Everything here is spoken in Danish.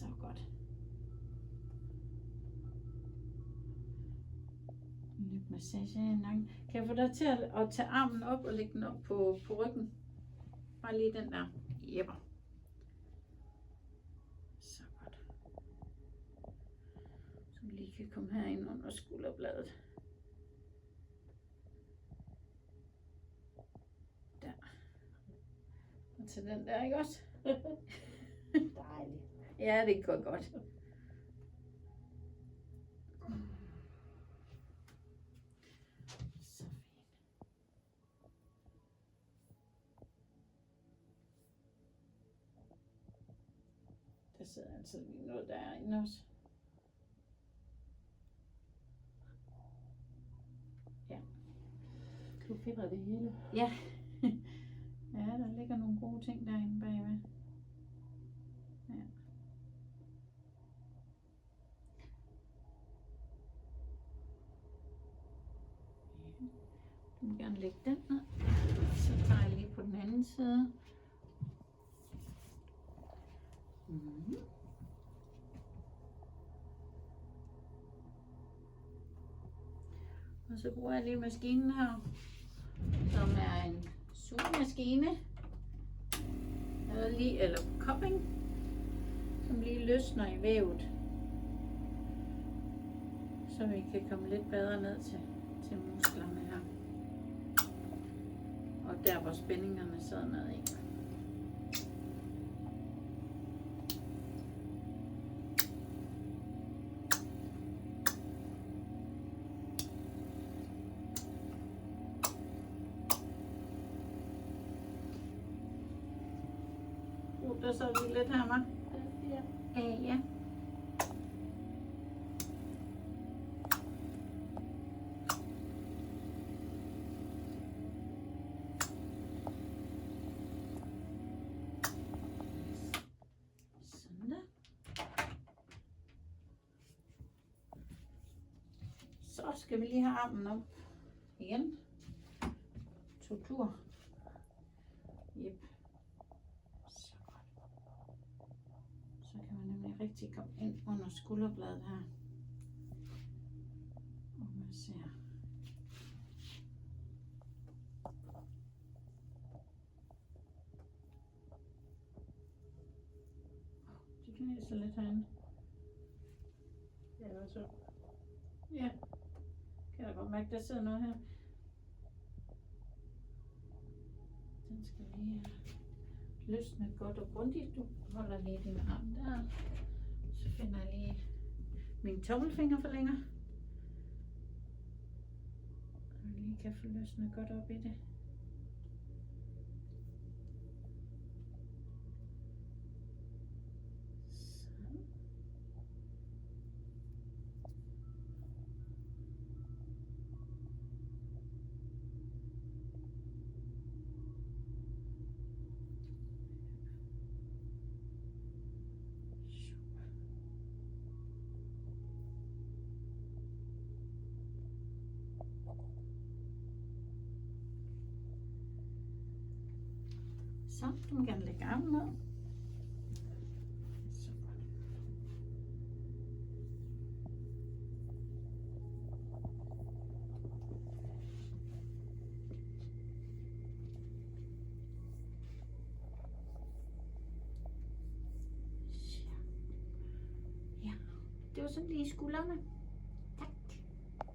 Så godt. Lidt massage i nakken. Kan jeg få dig til at tage armen op og lægge den op på ryggen? Bare lige den der. Jepper. Så godt. Så vi lige kan komme herind under skulderbladet. Der. Og til den der, ikke også? Dejligt. Ja, det går godt. Så fint. Der sidder altså lige noget derinde også. Ja. Du finder det hele. Ja. Ja, der ligger nogle gode ting derinde bagved. Ja. Du må gerne lægge den ned. Så tager jeg lige på den anden side. Mm. Og så bruger jeg lige maskinen her, som er en sugemaskine. Eller cupping, som lige løsner i vævet. Så vi kan komme lidt bedre ned til musklerne her. Og der hvor spændingerne sidder ned i. Der så vi lidt her, hva'? Ja. Ja. Sådan der. Så skal vi lige have armen op igen. Tortur. Yep. Så godt. Så kan man nemlig rigtig komme ind under skulderbladet her. Og man ser. Det knæser lidt herinde. Ja, så. Ja. Kan jeg godt mærke, der sidder noget her. Den skal lige løsne godt og grundigt. Du holder lige din arm der. Så finder jeg lige min tommelfinger forlænger. Og lige kan få løsnet godt op i det. Sådan. Så, du må gerne lægge armen ned. Så godt. Ja, det var sådan lige skuldrene.